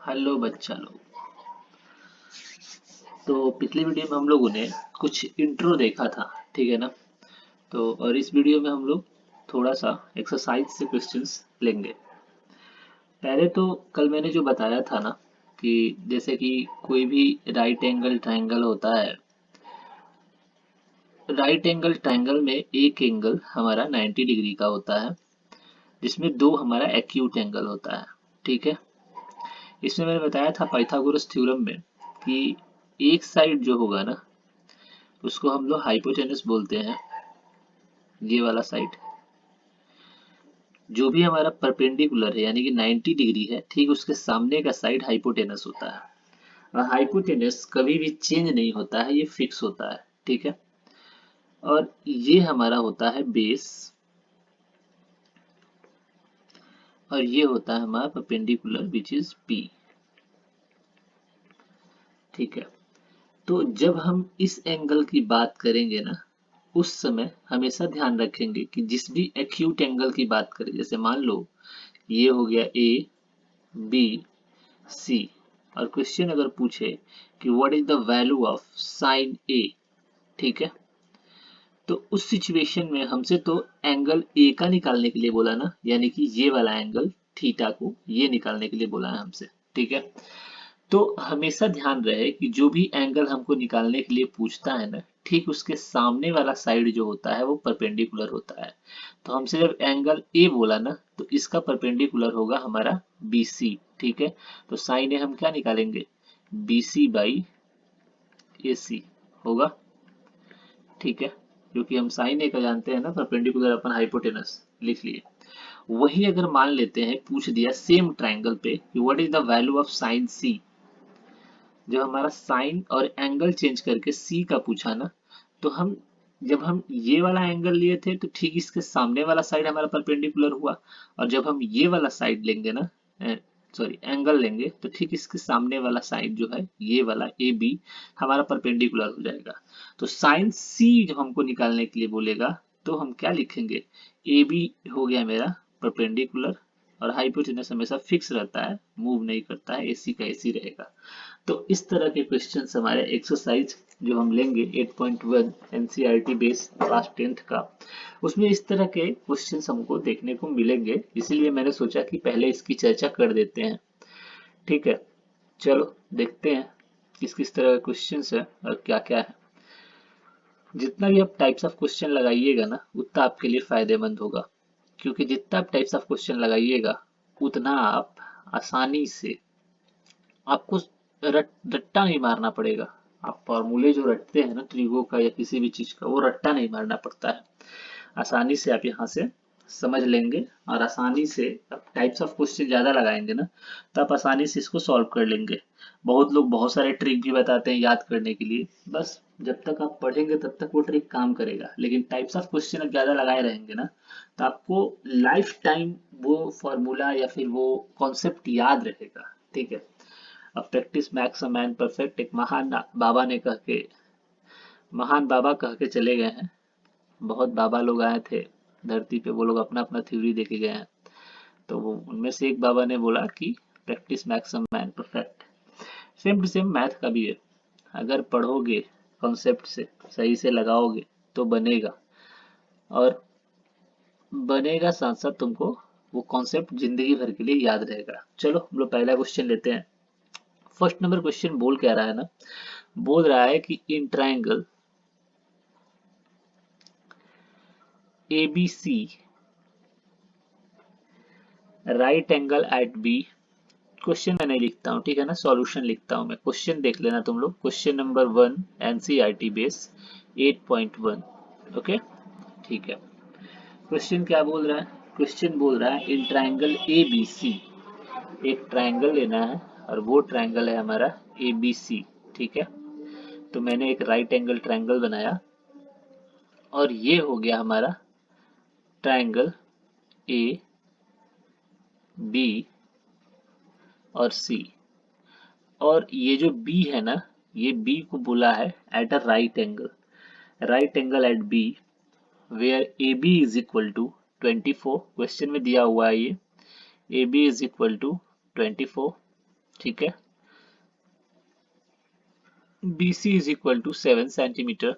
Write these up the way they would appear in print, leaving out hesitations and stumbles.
Hello बच्चा लोग। तो पिछली वीडियो में हम लोगों ने कुछ इंट्रो देखा था, ठीक है ना। तो और इस वीडियो में हम लोग थोड़ा सा एक्सरसाइज से क्वेश्चंस लेंगे। पहले तो कल मैंने जो बताया था ना कि जैसे कि कोई भी राइट एंगल ट्रायंगल होता है। राइट एंगल ट्रायंगल में एक एंगल हमारा 90 डिग्री का होता है, जिसमें दो हमारा एक्यूट एंगल होता है, ठीक है। इसमें मैंने बताया था पाइथागोरस थ्योरम में कि एक साइड जो होगा ना उसको हम लोग हाइपोटेनस बोलते हैं। ये वाला साइड जो भी हमारा परपेंडिकुलर है यानी कि 90 डिग्री है, ठीक उसके सामने का साइड हाइपोटेनस होता है। और हाइपोटेनस कभी भी चेंज नहीं होता है, ये फिक्स होता है, ठीक है। और ये हमारा होता है बेस, और ये होता है हमारा परपेंडिकुलर विच इज पी, ठीक है। तो जब हम इस एंगल की बात करेंगे ना, उस समय हमेशा ध्यान रखेंगे कि जिस भी एक्यूट एंगल की बात करें, जैसे मान लो ये हो गया ए बी सी, और क्वेश्चन अगर पूछे कि what is the value of sine A, ठीक है। तो उस सिचुएशन में हमसे तो एंगल ए का निकालने के लिए बोला ना, यानी कि ये वाला एंगल थीटा को ये निकालने के लिए बोला है हमसे, ठीक है। तो हमेशा ध्यान रहे कि जो भी एंगल हमको निकालने के लिए पूछता है ना, ठीक उसके सामने वाला साइड जो होता है वो परपेंडिकुलर होता है। तो हमसे जब एंगल ए बोला ना, तो इसका परपेंडिकुलर होगा हमारा बी सी, ठीक है। तो साइन ए हम क्या निकालेंगे, बी सी बाई ए सी होगा, ठीक है। क्योंकि हम साइन ए का जानते हैं ना, परपेंडिकुलर अपन हाइपोटेनस लिख लिए। वही अगर मान लेते हैं पूछ दिया सेम ट्राइंगल पे कि what is the value of sine C, जब हमारा साइन और एंगल चेंज करके सी का पूछा ना, तो हम जब हम ये वाला एंगल लिए थे तो ठीक इसके सामने वाला साइड हमारा परपेंडिकुलर हुआ, और जब हम ये वाला साइड लेंगे ना, सॉरी एंगल लेंगे, तो ठीक इसके सामने वाला साइड जो है ये वाला ए बी हमारा परपेंडिकुलर हो जाएगा। तो साइन सी जब हमको निकालने के लिए बोलेगा तो हम क्या लिखेंगे, ए बी हो गया मेरा परपेंडिकुलर, और हाइपोटेनस हमेशा फिक्स रहता है, मूव नहीं करता है, एसी का एसी रहेगा। तो इस तरह के क्वेश्चंस हमारे एक्सरसाइज जो हम लेंगे 8.1 एनसीईआरटी बेस क्लास 10th का, उसमें इस तरह के क्वेश्चंस हमको देखने को मिलेंगे। इसीलिए मैंने सोचा कि पहले इसकी चर्चा कर देते हैं, ठीक है। चलो देखते हैं किस किस तरह के क्वेश्चंस है और क्या क्या है। जितना भी आप टाइप्स ऑफ क्वेश्चन लगाइएगा ना, उतना आपके लिए फायदेमंद होगा, क्योंकि जितना आप टाइप्स ऑफ क्वेश्चन लगाइएगा उतना आप आसानी से, आपको रट्टा नहीं मारना पड़ेगा। आप फॉर्मूले जो रटते हैं ना ट्रिगो का या किसी भी चीज का, वो रट्टा नहीं मारना पड़ता है। आसानी से आप यहाँ से समझ लेंगे, और आसानी से आप टाइप्स ऑफ क्वेश्चन ज्यादा लगाएंगे ना, तो आप आसानी से इसको सॉल्व कर लेंगे। बहुत लोग बहुत सारे ट्रिक भी बताते हैं याद करने के लिए, बस जब तक आप पढ़ेंगे तब तक वो ट्रिक काम करेगा, लेकिन टाइप्स ऑफ क्वेश्चन आप ज्यादा लगाए रहेंगे ना, तो आपको लाइफ टाइम वो फॉर्मूला या फिर वो कॉन्सेप्ट याद रहेगा, ठीक है। अब practice makes a man perfect, एक महान बाबा कह के चले गए हैं। बहुत बाबा लोग आए थे धरती पे, वो लोग अपना अपना थ्योरी देके गए हैं। तो वो उनमें से एक बाबा ने बोला कि practice makes a man perfect. Same to same math का भी है, अगर पढ़ोगे कॉन्सेप्ट से सही से लगाओगे तो बनेगा, और बनेगा साथ साथ तुमको वो कॉन्सेप्ट जिंदगी भर के लिए याद रहेगा। चलो हम लोग पहला क्वेश्चन लेते हैं। फर्स्ट नंबर क्वेश्चन बोल क्या रहा है ना, बोल रहा है कि in triangle ABC right angle at B, question मैं नहीं लिखता हूँ, ठीक है ना, सॉल्यूशन लिखता हूँ मैं। क्वेश्चन देख लेना तुम लोग, question number 1 NCERT base 8.1, okay, ठीक है। क्वेश्चन क्या बोल रहा है, क्वेश्चन बोल रहा है इन ट्राइंगल ABC, एक ट्राइंगल लेना है और वो ट्राइंगल है हमारा ABC, ठीक है। तो मैंने एक राइट एंगल ट्राइंगल बनाया, और ये हो गया हमारा ट्राइंगल ए बी और सी। और ये जो बी है ना, ये बी को बोला है at a right angle at B where A B is equal to 24, question में दिया हुआ है ये, A B is equal to 24, ठीक है। BC is equal to 7 centimetre,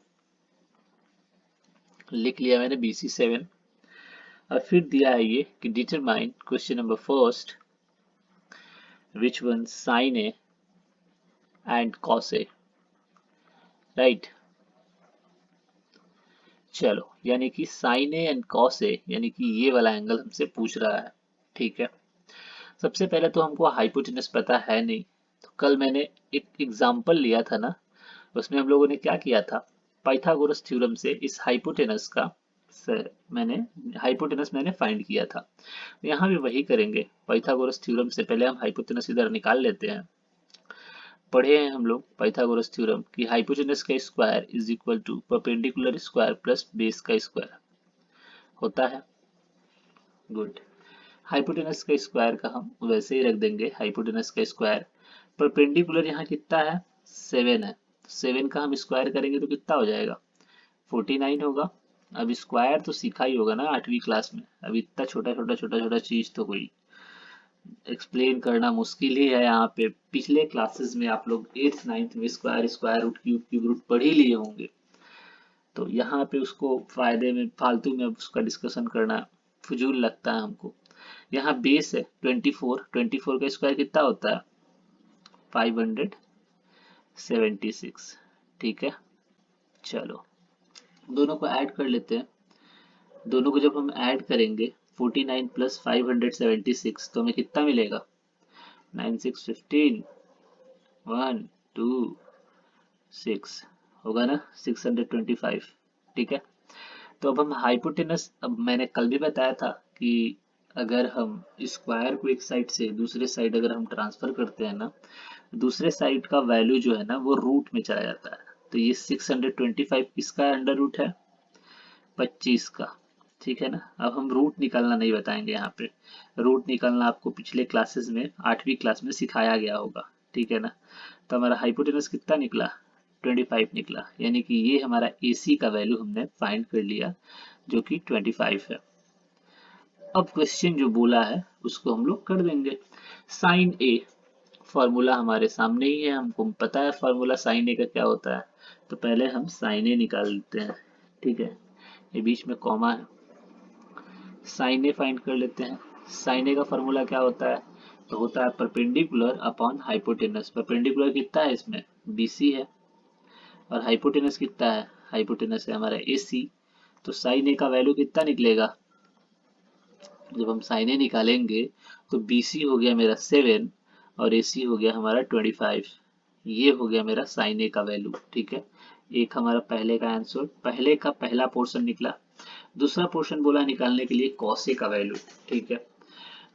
लिख लिया मैंने BC 7। और फिर दिया है ये कि determine question number first which one sine A and cos A, right. चलो, यानी कि sign A and cos A, यानी कि ये वाला एंगल हमसे पूछ रहा है, ठीक है। सबसे पहले तो हमको हाइपोटेनस पता है नहीं, तो कल मैंने एक एग्जांपल लिया था ना, उसमें हम लोगों ने क्या किया था, पाइथागोरस थ्योरम से इस हाइपोटेनस का मैंने हाइपोटेनस मैंने फाइंड किया था। यहाँ भी वही करेंगे, पाइथागोरस थ्योरम से पहले हम हाइपोटेनस इधर निकाल लेते हैं। पढ़े हैं हम लोग पाइथागोरस थ्योरम कि हाइपोटेनस का square is equal to perpendicular square plus base का स्क्वायर होता है। गुड। हाइपोटेनस का स्क्वायर का हम वैसे ही रख देंगे, हाइपोटेनस का स्क्वायर परपेंडिकुलर यहाँ कितना है, 7 है, 7 का हम स्क्वायर करेंगे तो कितना हो जाएगा, 49 होगा। अब स्क्वायर तो सीखा ही होगा ना 8वीं क्लास में, अब इतना छोटा छोटा चीज तो कोई एक्सप्लेन करना मुश्किल ही है यहाँ पे। पिछले क्लासेस में आप लोग 8th 9th में square square root cube root पढ़ ही लिए होंगे, तो यहाँ पे उसको फायदे में फालतू में उसका डिस्कशन करना फजूल लगता है हमको। यहाँ बेस है 24, 24 का स्क्वायर कितना होता है, 576, ठीक है। चलो, दोनों को ऐड कर लेते हैं। दोनों को जब हम ऐड करेंगे 49 प्लस 576 तो हमें कितना मिलेगा, 9 6 15, 1 2 6 होगा ना, 625, ठीक है। तो अब हम हाइपोटेनस, अब मैंने कल भी बताया था कि अगर हम स्क्वायर को एक साइड से दूसरे साइड अगर हम ट्रांसफर करते हैं ना, दूसरे साइड का वैल्यू जो है ना वो रूट में चला जाता है। तो ये 625 किसका अंडर रूट है, 25 का, ठीक है ना। अब हम रूट निकालना नहीं बताएंगे यहाँ पे, रूट निकालना आपको पिछले क्लासेस में 8वीं क्लास में सिखाया गया होगा, ठीक है ना। तो हमारा हाइपोटेनस कितना निकला, 25 निकला, यानी कि ये हमारा AC का वैल्यू हमने फाइंड कर लिया जो कि 25 है। अब क्वेश्चन जो बोला है उसको हम लोग कर देंगे। साइन ए, फॉर्मूला हमारे सामने ही है, हमको पता है फॉर्मूला साइन ए का क्या होता है। तो पहले हम साइन ए निकाल लेते हैं, ठीक है। ये बीच में कॉमा है, साइन ए फाइंड कर लेते हैं। साइन ए का फॉर्मूला क्या होता है, तो होता है परपेंडिकुलर अपॉन हाइपोटेनस। परपेंडिकुलर कितना है इसमें, BC है, और हाइपोटेनस कितना है, हाइपोटेनस है हमारा AC। तो साइन ए का वैल्यू कितना निकलेगा, जब हम साइन ए निकालेंगे तो BC हो गया मेरा 7 और AC हो गया हमारा 25। ये हो गया मेरा साइन ए का वैल्यू, ठीक है। एक हमारा पहले का आंसर, पहले का पहला पोर्शन निकला। दूसरा पोर्शन बोला निकालने के लिए कॉस ए का वैल्यू, ठीक है।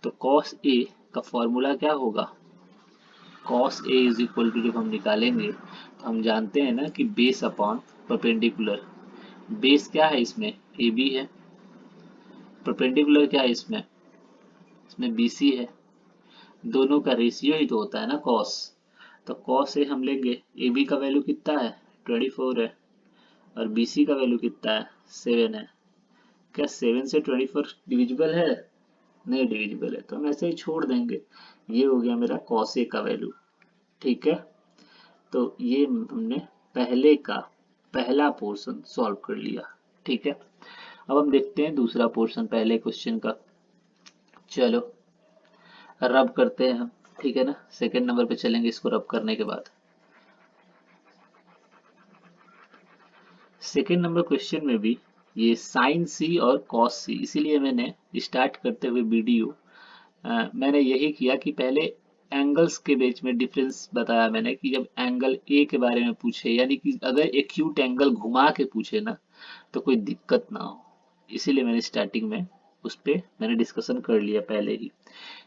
तो कॉस ए का फॉर्मूला क्या होगा, cos A is equal to, जब हम निकालेंगे तो हम जानते हैं ना कि बेस अपॉन परपेंडिकुलर। बेस क्या है इसमें, AB है, परपेंडिकुलर क्या है इसमें, इसमें BC है। दोनों का रेशियो ही तो होता है ना कॉस। तो कॉस ए हम लेंगे, AB का वैल्यू कितना है, 24 है, और BC का वैल्यू कितना है, 7 है। क्या 7 से 24 डिविजिबल है, नहीं डिविजिबल है, तो हम ऐसे ही छोड़ देंगे। ये हो गया मेरा कॉस ए का वैल्यू, ठीक है। तो ये हमने पहले का पहला पोर्शन सॉल्व कर लिया, ठीक है। अब हम देखते हैं दूसरा पोर्शन पहले क्वेश्चन का। चलो रब करते हैं हम, ठीक है ना, सेकंड नंबर पे चलेंगे इसको रब करने के बाद। सेकंड नंबर क्वेश्चन में भी ये साइन सी और कॉस सी, इसीलिए मैंने स्टार्ट करते हुए वीडियो मैंने यही किया कि पहले एंगल्स के बीच में डिफरेंस बताया मैंने, कि जब एंगल ए के बारे में पूछे, यानी कि अगर एक्यूट एंगल घुमा के पूछे ना तो कोई दिक्कत ना हो, इसीलिए मैंने स्टार्टिंग में उस पे मैंने डिस्कशन कर लिया पहले ही,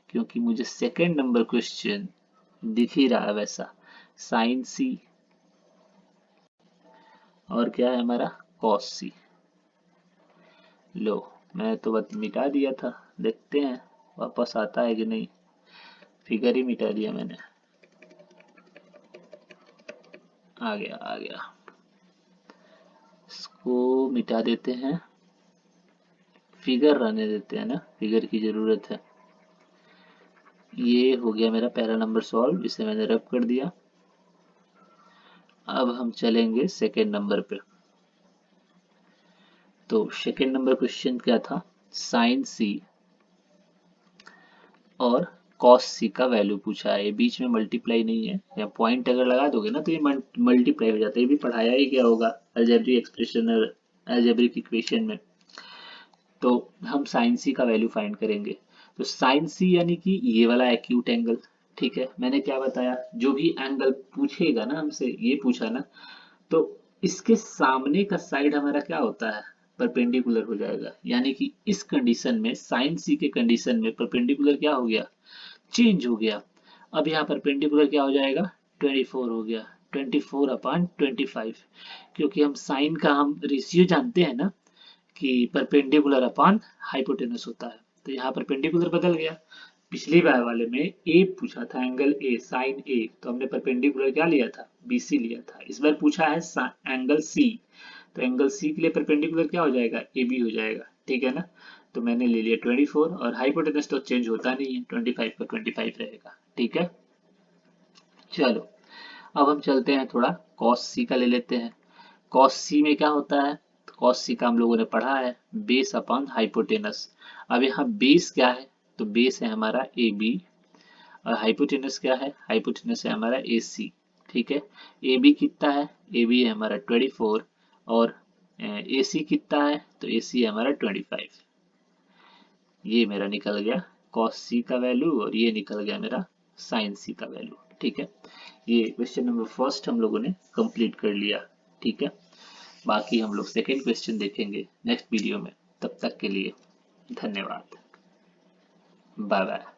क्योंकि मुझे सेकंड नंबर क्वेश्चन दिख ही रहा है वैसा, साइन सी और क्या है हमारा कॉस सी। लो, मैं तो बस मिटा दिया था, देखते हैं वापस आता है कि नहीं। फिगर ही मिटा दिया मैंने, आ गया आ गया, इसको मिटा देते हैं, फिगर रहने देते हैं ना, फिगर की जरूरत है। ये हो गया मेरा पहला नंबर सॉल्व, इसे मैंने रब कर दिया। अब हम चलेंगे सेकेंड नंबर पे। तो सेकेंड नंबर क्वेश्चन क्या था, साइन सी और कॉस सी का वैल्यू पूछा है। ये बीच में मल्टीप्लाई नहीं है, या पॉइंट अगर लगा दोगे ना तो ये मल्टीप्लाई हो जाता है। ये भी पढ़ाया ही क्या होगा अलजेब्रिक एक्सप्रेशन और अलजेब्रिक इक्वेशन में। तो हम साइन सी का वैल्यू फाइंड करेंगे। तो साइन सी यानी कि ये वाला एक्यूट एंगल, ठीक है। मैंने क्या बताया, जो भी एंगल पूछेगा ना हमसे, ये पूछा ना, तो इसके सामने का साइड हमारा क्या होता है, परपेंडिकुलर हो जाएगा। यानी कि इस कंडीशन में, साइन सी के कंडीशन में परपेंडिकुलर क्या हो गया, चेंज हो गया। अब यहाँ परपेंडिकुलर क्या हो जाएगा, 24 हो गया, 24/25। क्योंकि हम साइन का हम रेशियो जानते हैं ना, कि परपेंडिकुलर अपॉन हाइपोटेनस होता है। तो यहाँ परपेंडिकुलर बदल गया। पिछली बार वाले में ए पूछा था, एंगल ए, साइन ए, तो हमने परपेंडिकुलर क्या लिया था, बीसी लिया था। इस बार पूछा है एंगल सी, तो एंगल सी के लिए परपेंडिकुलर क्या हो जाएगा, ए बी हो जाएगा, ठीक है ना। तो मैंने ले लिया 24, और हाइपोटेनस तो चेंज होता नहीं है, 25 का 25 रहेगा, ठीक है। चलो अब हम चलते हैं थोड़ा कॉस सी का ले लेते हैं। कॉस सी में क्या होता है, कॉस सी का हम लोगों ने पढ़ा है, बेस अपॉन हाइपोटेनस। अब यहाँ बेस क्या है, तो बेस है हमारा ए बी, और हाइपोटेनस क्या है, हाइपोटेनस है हमारा ए सी, ठीक है। ए बी कितना है, ए बी है हमारा 24, और ए सी कितना है, तो ए सी है हमारा 25। ये मेरा निकल गया कॉस सी का वैल्यू, और ये निकल गया मेरा साइन सी का वैल्यू, ठीक है। ये क्वेश्चन नंबर फर्स्ट हम लोगों ने कंप्लीट कर लिया, ठीक है। बाकी हम लोग सेकेंड क्वेश्चन देखेंगे नेक्स्ट वीडियो में। तब तक के लिए धन्यवाद, बाय बाय।